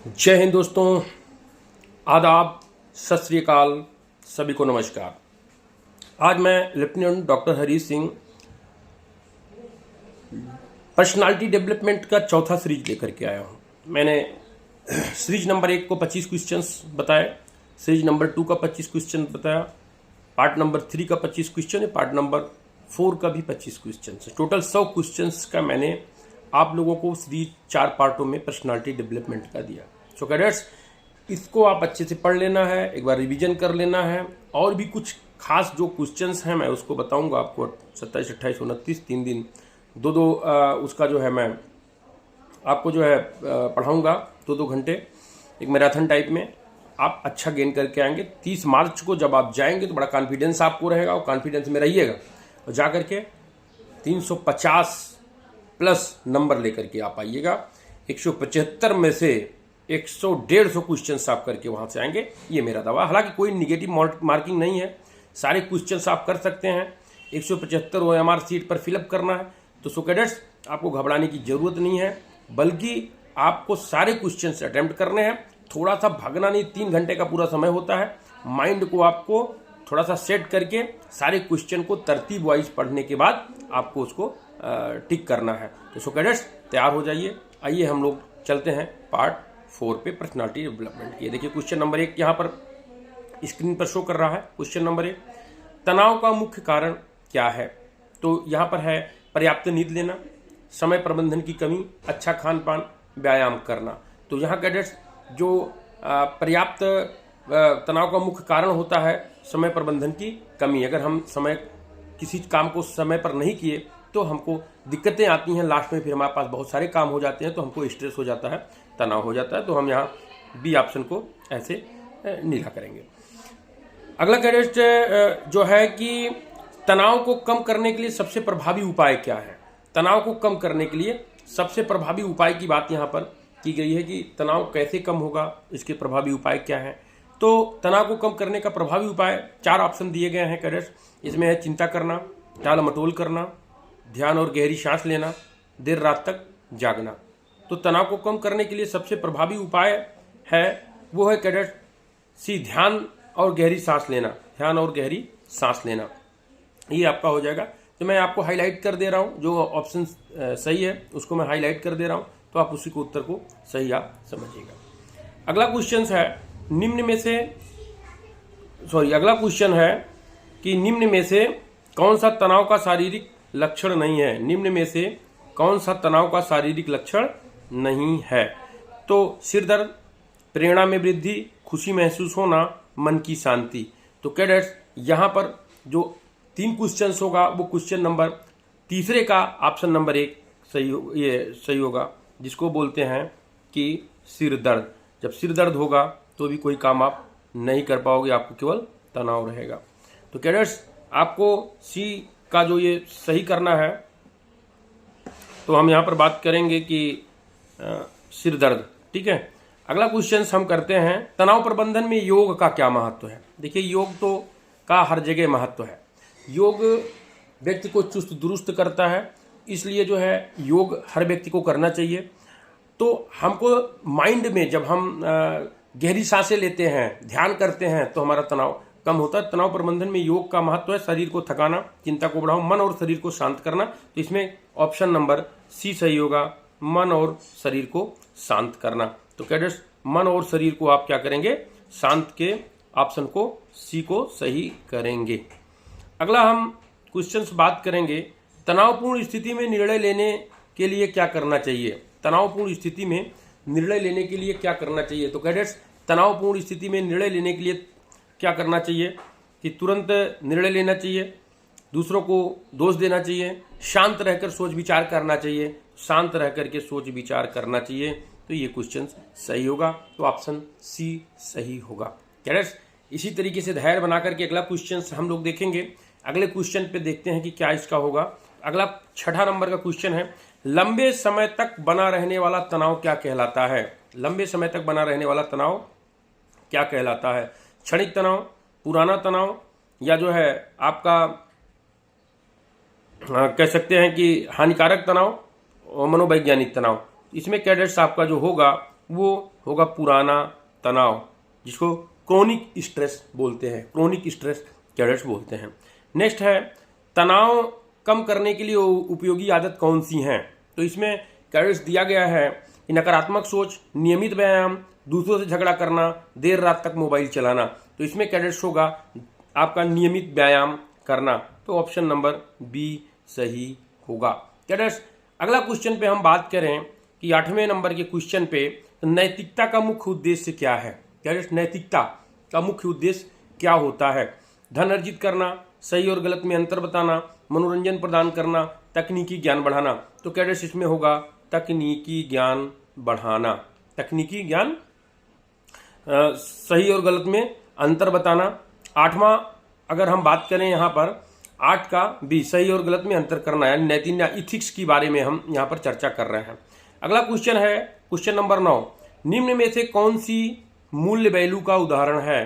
जय हिंद दोस्तों, आदाब, सत श्री अकाल, सभी को नमस्कार। आज मैं lieutenant doctor Harish Singh personality development का चौथा सीरीज लेकर के आया हूँ। मैंने सीरीज नंबर 1 को 25 क्वेश्चंस बताए, सीरीज नंबर 2 का 25 क्वेश्चन बताया, पार्ट नंबर 3 का 25 क्वेश्चन है, पार्ट नंबर 4 का भी 25 क्वेश्चन है। टोटल 100 क्वेश्चंस का मैंने आप लोगों को सीरीज 4 पार्टों में पर्सनालिटी डेवलपमेंट का दिया। सो कैडेट्स, इसको आप अच्छे से पढ़ लेना है, एक बार रिवीजन कर लेना है। और भी कुछ खास जो क्वेश्चंस हैं मैं उसको बताऊंगा आपको 27, 28, 29 3 दिन दो उसका जो है मैं आपको जो है पढ़ाऊंगा 2 घंटे एक मैराथन टाइप में। आप अच्छा गेन करके आएंगे। 30 मार्च को जब आप जाएंगे तो बड़ा कॉन्फिडेंस आपको रहेगा और कॉन्फिडेंस में रहिएगा और जा करके 350 प्लस नंबर लेकर के आप आइएगा। 175 में से 100-150 क्वेश्चंस आप करके वहां से आएंगे, ये मेरा दावा। हालांकि कोई निगेटिव मार्किंग नहीं है, सारे क्वेश्चंस आप कर सकते हैं। 175 OMR सीट पर फिलअप करना है। तो सो कैडेट्स, आपको घबराने की जरूरत नहीं है, बल्कि आपको सारे क्वेश्चंस अटेम्प्ट करने हैं। थोड़ा सा भागना नहीं, 3 घंटे का पूरा समय होता है। माइंड को आपको थोड़ा सा सेट करके सारे क्वेश्चन को तरतीब वाइज पढ़ने के बाद आपको उसको टिक करना है। तो सो कैडेट्स, तैयार हो जाइए। आइए हम लोग चलते हैं पार्ट 4 पे, पर्सनालिटी डेवलपमेंट की। देखिए क्वेश्चन नंबर 1 यहाँ पर स्क्रीन पर शो कर रहा है। क्वेश्चन नंबर 1, तनाव का मुख्य कारण क्या है? तो यहाँ पर है पर्याप्त नींद लेना, समय प्रबंधन की कमी, अच्छा खान पान, व्यायाम करना। तो यहाँ कैडेट्स जो पर्याप्त तनाव का मुख्य कारण होता है समय प्रबंधन की कमी। अगर हम किसी काम को समय पर नहीं किए तो हमको दिक्कतें आती हैं। लास्ट में फिर हमारे पास बहुत सारे काम हो जाते हैं तो हमको स्ट्रेस हो जाता है, तनाव हो जाता है। तो हम यहाँ बी ऑप्शन को ऐसे नीला करेंगे। अगला कैडेट जो है कि तनाव को कम करने के लिए सबसे प्रभावी उपाय क्या है? तनाव को कम करने के लिए सबसे प्रभावी उपाय की बात यहाँ पर की गई है कि तनाव कैसे कम होगा, इसके प्रभावी उपाय क्या है। तो तनाव को कम करने का प्रभावी उपाय 4 ऑप्शन दिए गए हैं कैडेट्स। इसमें है चिंता करना, टाल मटोल करना, ध्यान और गहरी सांस लेना, देर रात तक जागना। तो तनाव को कम करने के लिए सबसे प्रभावी उपाय है वो है कैडेट सी, ध्यान और गहरी सांस लेना। ध्यान और गहरी सांस लेना, ये आपका हो जाएगा। तो मैं आपको हाईलाइट कर दे रहा हूँ, जो ऑप्शन सही है उसको मैं हाईलाइट कर दे रहा हूँ, तो आप उसी को उत्तर को सही आप समझिएगा। अगला क्वेश्चन है अगला क्वेश्चन है कि निम्न में से कौन सा तनाव का शारीरिक लक्षण नहीं है? निम्न में से कौन सा तनाव का शारीरिक लक्षण नहीं है? तो सिर दर्द, प्रेरणा में वृद्धि, खुशी महसूस होना, मन की शांति। तो कैडेट्स यहाँ पर जो 3 क्वेश्चंस होगा वो क्वेश्चन नंबर तीसरे का ऑप्शन नंबर 1 सही होगा, जिसको बोलते हैं कि सिर दर्द। जब सिर दर्द होगा तो भी कोई काम आप नहीं कर पाओगे, आपको केवल तनाव रहेगा। तो कैडेट्स, आपको सी का जो ये सही करना है, तो हम यहाँ पर बात करेंगे कि सिर दर्द, ठीक है। अगला क्वेश्चन हम करते हैं, तनाव प्रबंधन में योग का क्या महत्व है? देखिए, योग तो का हर जगह महत्व है। योग व्यक्ति को चुस्त दुरुस्त करता है, इसलिए जो है योग हर व्यक्ति को करना चाहिए। तो हमको माइंड में जब हम गहरी सांसें लेते हैं, ध्यान करते हैं, तो हमारा तनाव कम होता है। तनाव प्रबंधन में योग का महत्व है शरीर को थकाना, चिंता को बढ़ाओ, मन और शरीर को शांत करना। तो इसमें ऑप्शन नंबर सी सही होगा, मन और शरीर को शांत करना। तो कैडेट्स, मन और शरीर को आप क्या करेंगे? शांत के ऑप्शन को सी को सही करेंगे। अगला हम क्वेश्चन बात करेंगे, तनावपूर्ण स्थिति में निर्णय लेने के लिए क्या करना चाहिए? तनावपूर्ण स्थिति में निर्णय लेने के लिए क्या करना चाहिए? तो कैडेट्स, तनावपूर्ण स्थिति में निर्णय लेने के लिए क्या करना चाहिए कि तुरंत निर्णय लेना चाहिए, दूसरों को दोष देना चाहिए, शांत रहकर सोच विचार करना चाहिए, शांत रहकर के सोच विचार करना चाहिए। तो ये क्वेश्चन सही होगा, तो ऑप्शन सी सही होगा। कैडेट्स, इसी तरीके से धैर्य बना करके अगला क्वेश्चन हम लोग देखेंगे। अगले क्वेश्चन पे देखते हैं कि क्या इसका होगा। अगला 6 नंबर का क्वेश्चन है, लंबे समय तक बना रहने वाला तनाव क्या कहलाता है? लंबे समय तक बना रहने वाला तनाव क्या कहलाता है? क्षणिक तनाव, पुराना तनाव, या जो है आपका कह सकते हैं कि हानिकारक तनाव और मनोवैज्ञानिक तनाव। इसमें कैडेट्स आपका जो होगा वो होगा पुराना तनाव, जिसको क्रोनिक स्ट्रेस बोलते हैं, क्रोनिक स्ट्रेस कैडेट्स बोलते हैं। नेक्स्ट है तनाव कम करने के लिए उपयोगी आदत कौन सी हैं। तो इसमें कैडेट्स दिया गया है कि नकारात्मक सोच, नियमित व्यायाम, दूसरों से झगड़ा करना, देर रात तक मोबाइल चलाना। तो इसमें कैडेट्स होगा आपका नियमित व्यायाम करना। तो ऑप्शन नंबर बी सही होगा। कैडेट्स अगला क्वेश्चन पे हम बात करें कि 8वें नंबर के क्वेश्चन पे नैतिकता का मुख्य उद्देश्य क्या है। कैडेट्स नैतिकता का मुख्य उद्देश्य क्या होता है। धन अर्जित करना, सही और गलत में अंतर बताना, मनोरंजन प्रदान करना, तकनीकी ज्ञान बढ़ाना। तो कैडेट्स इसमें होगा तकनीकी ज्ञान बढ़ाना। तकनीकी ज्ञान, सही और गलत में अंतर बताना। 8वां अगर हम बात करें यहाँ पर 8 का बी, सही और गलत में अंतर करना, यानी नैतिकता इथिक्स की बारे में हम यहाँ पर चर्चा कर रहे हैं। अगला क्वेश्चन है क्वेश्चन नंबर 9, निम्न में से कौन सी मूल्य वैल्यू का उदाहरण है।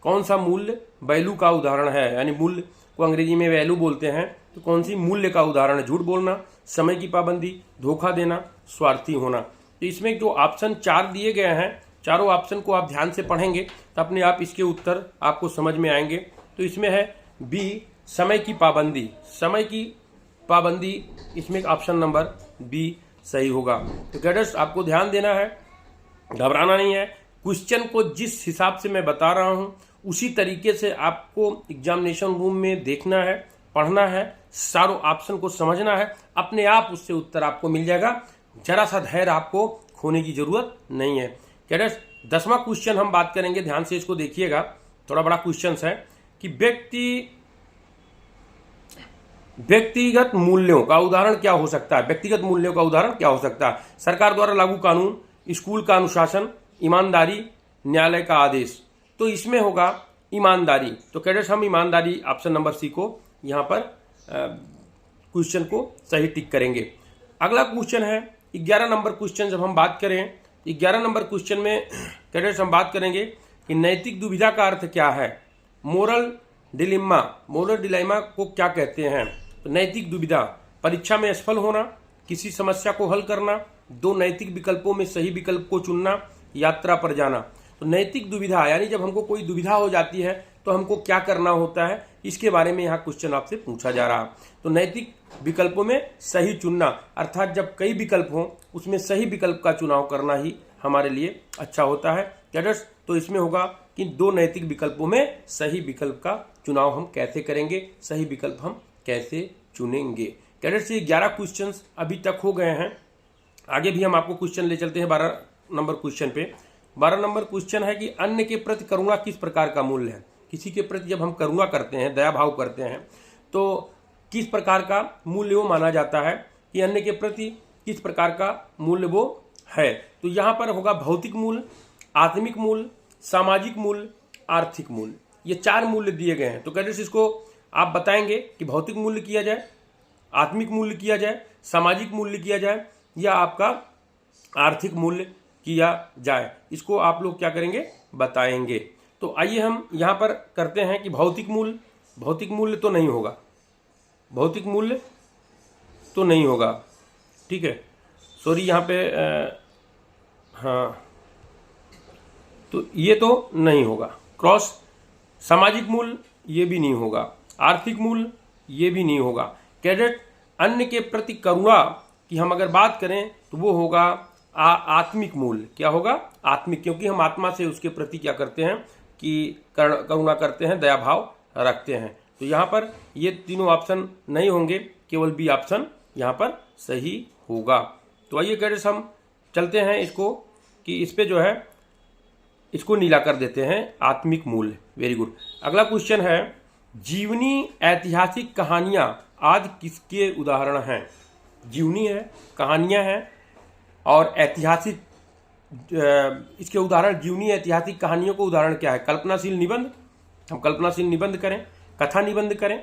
कौन सा मूल्य वैल्यू का उदाहरण है, यानी मूल्य को अंग्रेजी में वैल्यू बोलते हैं। तो कौन सी मूल्य का उदाहरण है। झूठ बोलना, समय की पाबंदी, धोखा देना, स्वार्थी होना। तो इसमें जो ऑप्शन 4 दिए गए हैं, चारों ऑप्शन को आप ध्यान से पढ़ेंगे तो अपने आप इसके उत्तर आपको समझ में आएंगे। तो इसमें है बी, समय की पाबंदी। समय की पाबंदी, इसमें ऑप्शन नंबर बी सही होगा। तो कैडेट्स आपको ध्यान देना है, घबराना नहीं है। क्वेश्चन को जिस हिसाब से मैं बता रहा हूं उसी तरीके से आपको एग्जामिनेशन रूम में देखना है, पढ़ना है, सारों ऑप्शन को समझना है, अपने आप उससे उत्तर आपको मिल जाएगा। जरा सा धैर्य आपको खोने की जरूरत नहीं है। कैडेट्स 10वां क्वेश्चन हम बात करेंगे, ध्यान से इसको देखिएगा, थोड़ा बड़ा क्वेश्चन है कि व्यक्तिगत मूल्यों का उदाहरण क्या हो सकता है। व्यक्तिगत मूल्यों का उदाहरण क्या हो सकता है। सरकार द्वारा लागू कानून, स्कूल का अनुशासन, ईमानदारी, न्यायालय का आदेश। तो इसमें होगा ईमानदारी। तो कैडेट्स हम ईमानदारी ऑप्शन नंबर सी को यहाँ पर क्वेश्चन को सही टिक करेंगे। अगला क्वेश्चन है 11 नंबर क्वेश्चन। जब हम बात करें 11 नंबर क्वेश्चन में कैडेट्स हम बात करेंगे कि नैतिक दुविधा का अर्थ क्या है। मोरल डिलेमा, मोरल डिलेमा को क्या कहते हैं। तो नैतिक दुविधा, परीक्षा में असफल होना, किसी समस्या को हल करना, 2 नैतिक विकल्पों में सही विकल्प को चुनना, यात्रा पर जाना। तो नैतिक दुविधा यानी जब हमको कोई दुविधा हो जाती है तो हमको क्या करना होता है, इसके बारे में यहाँ क्वेश्चन आपसे पूछा जा रहा है। तो नैतिक विकल्पों में सही चुनना, अर्थात जब कई विकल्प हों उसमें सही विकल्प का चुनाव करना ही हमारे लिए अच्छा होता है। कैडेट्स तो इसमें होगा कि 2 नैतिक विकल्पों में सही विकल्प का चुनाव हम कैसे करेंगे, सही विकल्प हम कैसे चुनेंगे। कैडेट्स ये 11 क्वेश्चन अभी तक हो गए हैं। आगे भी हम आपको क्वेश्चन ले चलते हैं 12 नंबर क्वेश्चन पे। 12 नंबर क्वेश्चन है कि अन्य के प्रति करुणा किस प्रकार का मूल्य है। किसी के प्रति जब हम करुणा करते हैं, दया भाव करते हैं, तो किस प्रकार का मूल्य वो माना जाता है कि अन्य के प्रति किस प्रकार का मूल्य वो है। तो यहाँ पर होगा भौतिक मूल्य, आत्मिक मूल्य, सामाजिक मूल्य, आर्थिक मूल्य। ये 4 मूल्य दिए गए हैं। तो कैडेट्स इसको आप बताएंगे कि भौतिक मूल्य किया जाए, आत्मिक मूल्य किया जाए, सामाजिक मूल्य किया जाए या आपका आर्थिक मूल्य किया जाए। इसको आप लोग क्या करेंगे, बताएंगे। तो आइए हम यहाँ पर करते हैं कि भौतिक मूल्य, भौतिक मूल्य तो नहीं होगा, भौतिक मूल्य तो नहीं होगा, ठीक है, सॉरी यहाँ पे हाँ, तो ये तो नहीं होगा, क्रॉस। सामाजिक मूल्य ये भी नहीं होगा, आर्थिक मूल्य ये भी नहीं होगा। कैडेट अन्य के प्रति करुणा की हम अगर बात करें तो वो होगा आत्मिक मूल्य। क्या होगा, आत्मिक, क्योंकि हम आत्मा से उसके प्रति क्या करते हैं कि करुणा करते हैं, दया भाव रखते हैं। तो यहाँ पर ये तीनों ऑप्शन नहीं होंगे, केवल बी ऑप्शन यहाँ पर सही होगा। तो आइए कैडेट्स हम चलते हैं इसको कि इस पे जो है इसको नीला कर देते हैं, आत्मिक मूल्य। Very good. अगला क्वेश्चन है जीवनी ऐतिहासिक कहानियां आज किसके उदाहरण हैं। जीवनी है, कहानियां हैं और ऐतिहासिक, इसके उदाहरण जीवनी ऐतिहासिक कहानियों को उदाहरण क्या है। कल्पनाशील निबंध, हम कल्पनाशील निबंध करें, कथा निबंध करें,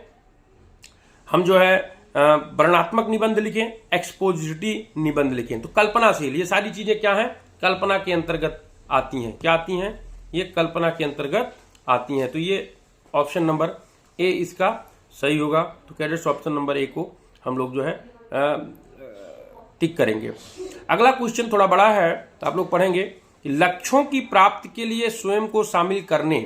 हम जो है वर्णनात्मक निबंध लिखें, एक्सपोजिटिव निबंध लिखें। तो कल्पनाशील, ये सारी चीजें क्या हैं, कल्पना के अंतर्गत आती हैं। क्या आती हैं, ये कल्पना के अंतर्गत आती हैं। तो ये ऑप्शन नंबर ए इसका सही होगा। तो कैडेट्स ऑप्शन नंबर ए को हम लोग जो है टिक करेंगे। अगला क्वेश्चन थोड़ा बड़ा है, तो आप लोग पढ़ेंगे कि लक्ष्यों की प्राप्ति के लिए स्वयं को शामिल करने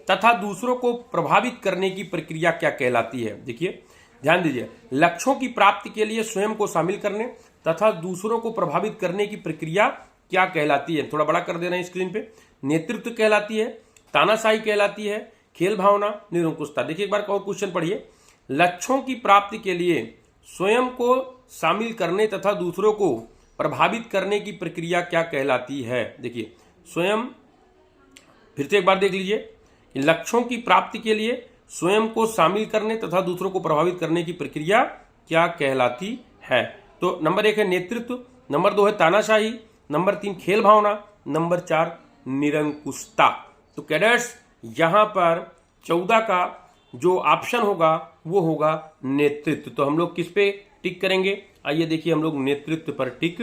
तथा दूसरों को प्रभावित करने की प्रक्रिया क्या कहलाती है। देखिए ध्यान दीजिए, लक्ष्यों की प्राप्ति के लिए स्वयं को शामिल करने तथा दूसरों को प्रभावित करने की प्रक्रिया क्या कहलाती है। थोड़ा बड़ा कर दे रहे हैं स्क्रीन पे। नेतृत्व कहलाती है, तानाशाही कहलाती है, खेल भावना, निरंकुशता। देखिए एक बार और क्वेश्चन पढ़िए। लक्ष्यों की प्राप्ति के लिए स्वयं को शामिल करने तथा दूसरों को प्रभावित करने की प्रक्रिया क्या कहलाती है। देखिए स्वयं, फिर से एक बार देख लीजिए कि लक्ष्यों की प्राप्ति के लिए स्वयं को शामिल करने तथा दूसरों को प्रभावित करने की प्रक्रिया क्या कहलाती है। तो नंबर 1 है नेतृत्व, नंबर 2 है तानाशाही, नंबर 3 खेल भावना, नंबर 4 निरंकुशता। तो कैडेट्स यहां पर 14 का जो ऑप्शन होगा वो होगा नेतृत्व। तो हम लोग किस पे टिक करेंगे, आइए देखिए, हम लोग नेतृत्व पर टिक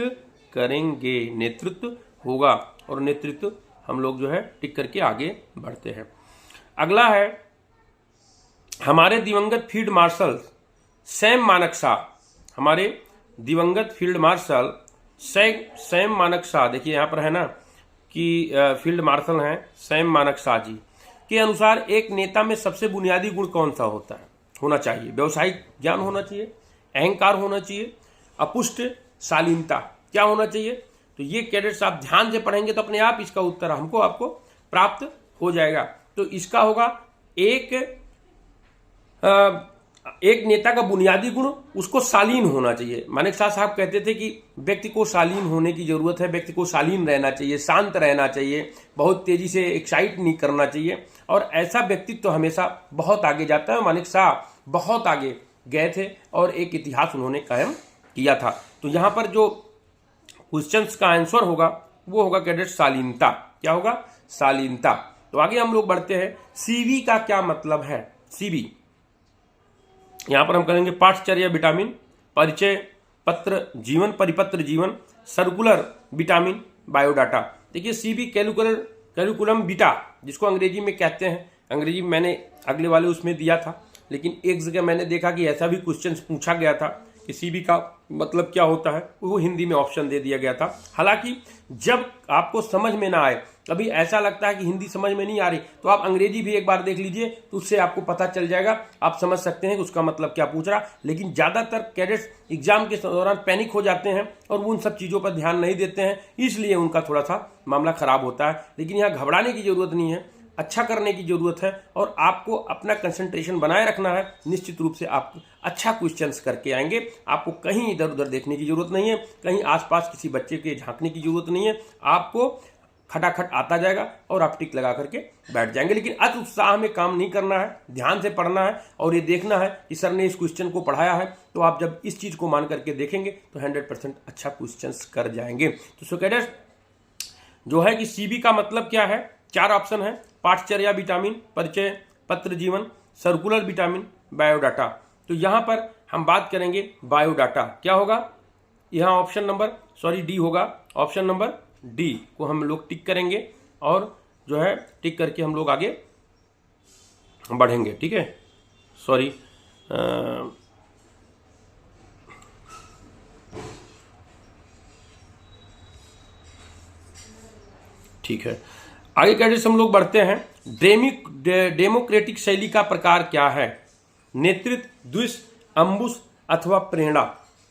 करेंगे। नेतृत्व होगा और नेतृत्व हम लोग जो है टिक करके आगे बढ़ते हैं। अगला है हमारे दिवंगत फील्ड मार्शल सैम मानेकशॉ। हमारे दिवंगत फील्ड मार्शल सैम मानेकशॉ, देखिए यहां पर है ना कि फील्ड मार्शल हैं सैम मानेकशॉ जी के अनुसार एक नेता में सबसे बुनियादी गुण कौन सा होना चाहिए। व्यावसायिक ज्ञान होना चाहिए, अहंकार होना चाहिए, अपुष्ट शालीनता क्या होना चाहिए। तो ये कैडेट्स आप ध्यान से पढ़ेंगे तो अपने आप इसका उत्तर आपको प्राप्त हो जाएगा। तो इसका होगा एक नेता का बुनियादी गुण उसको शालीन होना चाहिए। मानेकशॉ साहब कहते थे कि व्यक्ति को शालीन होने की जरूरत है, व्यक्ति को शालीन रहना चाहिए, शांत रहना चाहिए, बहुत तेजी से एक्साइट नहीं करना चाहिए, और ऐसा व्यक्तित्व तो हमेशा बहुत आगे जाता है। मानेकशॉ बहुत आगे गए थे और एक इतिहास उन्होंने कायम किया था। तो यहां पर जो क्वेश्चंस का आंसर होगा वो होगा कैडेट शालीनता। क्या होगा, शालीनता। तो आगे हम लोग बढ़ते हैं। सीवी का क्या मतलब है। सीवी यहां पर हम करेंगे पाठचर्या विटामिन, परिचय पत्र जीवन, परिपत्र जीवन, सर्कुलर विटामिन, बायोडाटा। देखिए सीवी कैरिकुलम विटा जिसको अंग्रेजी में कहते हैं। अंग्रेजी मैंने अगले वाले उसमें दिया था, लेकिन एक जगह मैंने देखा कि ऐसा भी क्वेश्चन पूछा गया था कि सीवी का मतलब क्या होता है, वो हिंदी में ऑप्शन दे दिया गया था। हालांकि जब आपको समझ में ना आए, कभी ऐसा लगता है कि हिंदी समझ में नहीं आ रही, तो आप अंग्रेजी भी एक बार देख लीजिए, तो उससे आपको पता चल जाएगा, आप समझ सकते हैं कि उसका मतलब क्या पूछ रहा। लेकिन ज़्यादातर कैडेट्स एग्जाम के दौरान पैनिक हो जाते हैं और वो उन सब चीज़ों पर ध्यान नहीं देते हैं, इसलिए उनका थोड़ा सा मामला खराब होता है। लेकिन यहाँ घबराने की जरूरत नहीं है, अच्छा करने की जरूरत है और आपको अपना कंसंट्रेशन बनाए रखना है। निश्चित रूप से आप अच्छा क्वेश्चंस करके आएंगे। आपको कहीं इधर उधर देखने की जरूरत नहीं है, कहीं आसपास किसी बच्चे के झांकने की जरूरत नहीं है। आपको खटाखट आता जाएगा और आप टिक लगा करके बैठ जाएंगे। लेकिन अति उत्साह में काम नहीं करना है, ध्यान से पढ़ना है और ये देखना है कि सर ने इस क्वेश्चन को पढ़ाया है। तो आप जब इस चीज को मान करके देखेंगे तो 100% अच्छा क्वेश्चंस कर जाएंगे। तो सो कैडेट्स जो है कि सीबी का मतलब क्या है, 4 ऑप्शन है, पाठचर्या विटामिन, परिचय पत्र जीवन, सर्कुलर विटामिन, बायोडाटा। तो यहां पर हम बात करेंगे बायोडाटा। क्या होगा, यहां ऑप्शन नंबर डी होगा। ऑप्शन नंबर डी को हम लोग टिक करेंगे और जो है टिक करके हम लोग आगे बढ़ेंगे। ठीक है, ठीक है, आगे कैडेट्स हम लोग बढ़ते हैं। डेमोक्रेटिक शैली का प्रकार क्या है। नेतृत्व, द्विष, अम्बुश अथवा प्रेरणा।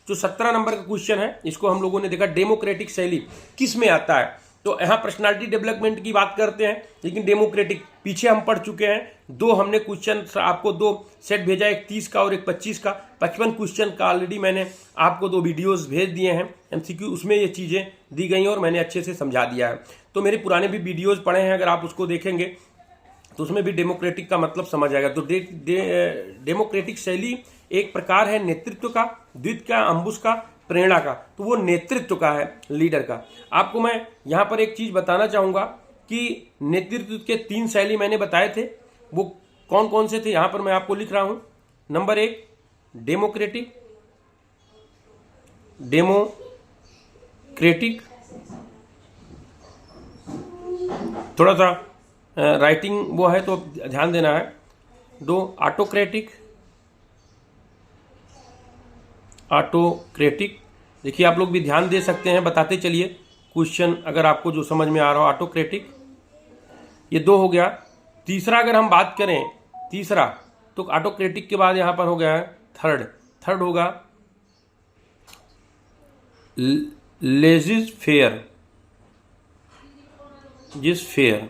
जो 17 नंबर का क्वेश्चन है, इसको हम लोगों ने देखा डेमोक्रेटिक शैली किस में आता है। तो यहाँ पर्सनालिटी डेवलपमेंट की बात करते हैं, लेकिन डेमोक्रेटिक पीछे हम पढ़ चुके हैं। 2 हमने क्वेश्चन आपको 2 सेट भेजा, एक 30 का और एक 25 का। 55 क्वेश्चन का ऑलरेडी मैंने आपको 2 वीडियोस भेज दिए हैं MCQ, उसमें ये चीज़ें दी गई और मैंने अच्छे से समझा दिया है। तो मेरे पुराने भी वीडियोज पढ़े हैं, अगर आप उसको देखेंगे तो उसमें भी डेमोक्रेटिक का मतलब समझ आएगा। तो डेमोक्रेटिक शैली एक प्रकार है नेतृत्व का, द्वित्व का, अम्बुश का, प्रेरणा का। तो वो नेतृत्व का है, लीडर का। आपको मैं यहाँ पर एक चीज बताना चाहूंगा कि नेतृत्व के 3 शैली मैंने बताए थे, वो कौन कौन से थे, यहाँ पर मैं आपको लिख रहा हूं। नंबर 1 डेमोक्रेटिक, थोड़ा सा राइटिंग वो है तो ध्यान देना है। 2 ऑटोक्रेटिक, देखिए आप लोग भी ध्यान दे सकते हैं, बताते चलिए क्वेश्चन अगर आपको जो समझ में आ रहा हो। ऑटोक्रेटिक ये 2 हो गया। तीसरा अगर हम बात करें, तीसरा तो ऑटोक्रेटिक के बाद यहां पर हो गया है थर्ड होगा लेजिज फेयर, जिस फेयर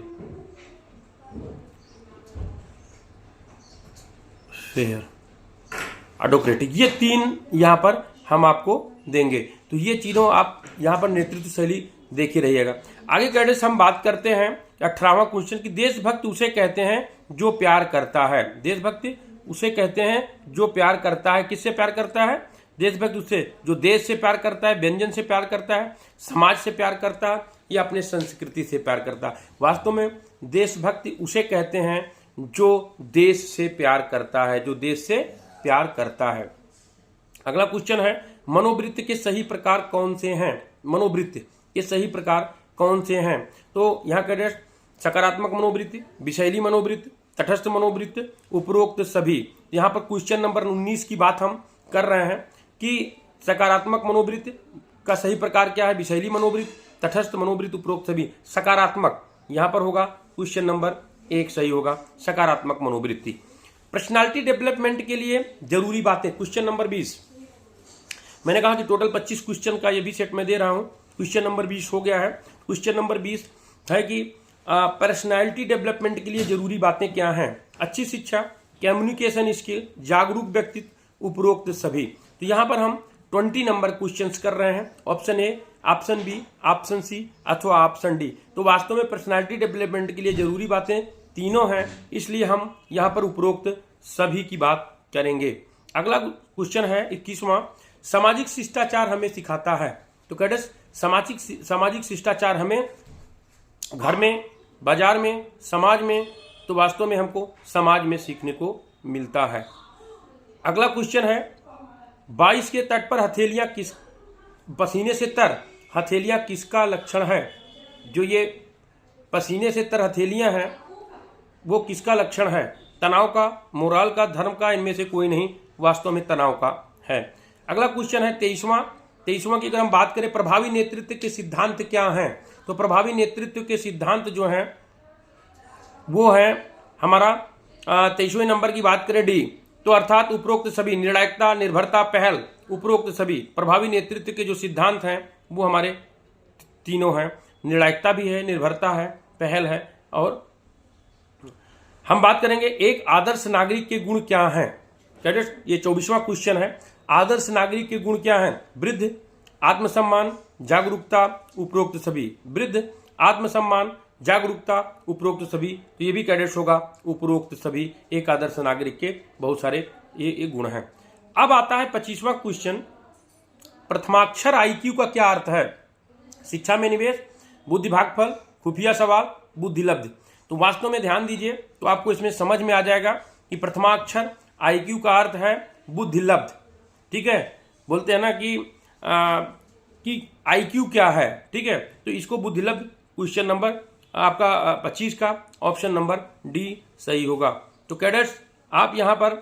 ऑटोक्रेटिक, ये 3 यहां पर हम आपको देंगे। तो ये चीजों आप यहां पर नेतृत्व शैली देख ही रहिएगा। आगे कैडेट्स हम बात करते हैं 18वां क्वेश्चन की, देशभक्त उसे कहते हैं जो प्यार करता है। देशभक्ति उसे कहते हैं जो प्यार करता है। किससे प्यार करता है? देशभक्त उसे जो देश से प्यार करता है, व्यंजन से प्यार करता है, समाज से प्यार करता है या अपने संस्कृति से प्यार करता है। वास्तव में देशभक्ति उसे कहते हैं जो देश से प्यार करता है, जो देश से प्यार करता है। अगला क्वेश्चन है मनोवृत्ति के सही प्रकार कौन से हैं? मनोवृत्ति के सही प्रकार कौन से हैं? तो यहाँ कैडेट्स सकारात्मक मनोवृत्ति, विषैली मनोवृत्ति, तटस्थ मनोवृत्ति, उपरोक्त सभी। यहाँ पर क्वेश्चन नंबर 19 की बात हम कर रहे हैं कि सकारात्मक मनोवृत्ति का सही प्रकार क्या है? विषैली मनोवृत्ति, तटस्थ मनोवृत्ति, उपरोक्त सभी। सकारात्मक यहाँ पर होगा क्वेश्चन नंबर 1 सही होगा, सकारात्मक मनोवृत्ति। पर्सनालिटी डेवलपमेंट के लिए जरूरी बातें, क्वेश्चन नंबर 20। मैंने कहा कि टोटल 25 क्वेश्चन का ये भी सेट में दे रहा हूं। क्वेश्चन नंबर 20 हो गया है। क्वेश्चन नंबर 20 है कि पर्सनालिटी डेवलपमेंट के लिए जरूरी बातें क्या हैं? अच्छी शिक्षा, कम्युनिकेशन स्किल, जागरूक व्यक्तित्व, उपरोक्त सभी। तो यहां पर हम 20 नंबर क्वेश्चंस कर रहे हैं। Option A, option B, option C अथवा ऑप्शन डी। तो वास्तव में पर्सनालिटी डेवलपमेंट के लिए जरूरी बातें तीनों हैं, इसलिए हम यहां पर उपरोक्त सभी की बात करेंगे। अगला क्वेश्चन है 21वां, सामाजिक शिष्टाचार हमें सिखाता है। तो कैडेट्स सामाजिक शिष्टाचार हमें घर में, बाजार में, समाज में, तो वास्तव में हमको समाज में सीखने को मिलता है। अगला क्वेश्चन है 22 के तट पर हथेलियां किस, पसीने से तर हथेलियां किसका लक्षण है? जो ये पसीने से तर हथेलियां हैं वो किसका लक्षण है? तनाव का, मोराल का, धर्म का, इनमें से कोई नहीं, वास्तव में तनाव का है। अगला क्वेश्चन है 23वां की अगर हम बात करें, प्रभावी नेतृत्व के सिद्धांत क्या हैं? तो प्रभावी नेतृत्व के सिद्धांत जो हैं वो है हमारा 23वें नंबर की बात करें डी, तो अर्थात उपरोक्त सभी, निर्णायकता, निर्भरता, पहल, उपरोक्त सभी। प्रभावी नेतृत्व के जो सिद्धांत हैं वो हमारे तीनों हैं, निर्णायकता भी है, निर्भरता है, पहल है। और हम बात करेंगे एक आदर्श नागरिक के गुण क्या हैं? कैडेट्स ये 24वां क्वेश्चन है। आदर्श नागरिक के गुण क्या हैं? वृद्ध, आत्मसम्मान, जागरूकता, उपरोक्त सभी। वृद्ध, आत्मसम्मान, जागरूकता, उपरोक्त सभी। तो ये भी कैडेट्स होगा उपरोक्त सभी। एक आदर्श नागरिक के बहुत सारे ये गुण हैं। अब आता है 25वां क्वेश्चन, प्रथमाक्षर आईक्यू का क्या अर्थ है? शिक्षा में निवेश, बुद्धि भागफल, खुफिया सवाल, बुद्धिलब्ध। तो वास्तव में ध्यान दीजिए तो आपको इसमें समझ में आ जाएगा कि प्रथमाक्षर आईक्यू का अर्थ है बुद्धिलब्ध। ठीक है, बोलते हैं ना कि आईक्यू क्या है, ठीक है, तो इसको बुद्धिलब्ध। क्वेश्चन नंबर आपका 25 का ऑप्शन नंबर डी सही होगा। तो कैडेट्स आप यहां पर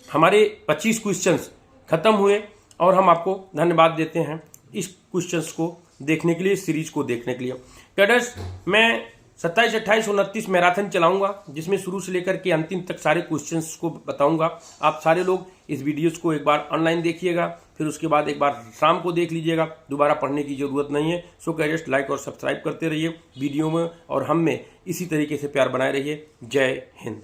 हमारे 25 क्वेश्चंस खत्म हुए और हम आपको धन्यवाद देते हैं इस क्वेश्चंस को देखने के लिए, सीरीज को देखने के लिए। कैडेट्स मैं 27, 28, 29 मैराथन चलाऊंगा, जिसमें शुरू से लेकर के अंतिम तक सारे क्वेश्चंस को बताऊंगा। आप सारे लोग इस वीडियोस को एक बार ऑनलाइन देखिएगा, फिर उसके बाद एक बार शाम को देख लीजिएगा, दोबारा पढ़ने की जरूरत नहीं है। सो कैडेट्स लाइक और सब्सक्राइब करते रहिए वीडियो में और हम में इसी तरीके से प्यार बनाए रहिए। जय हिंद।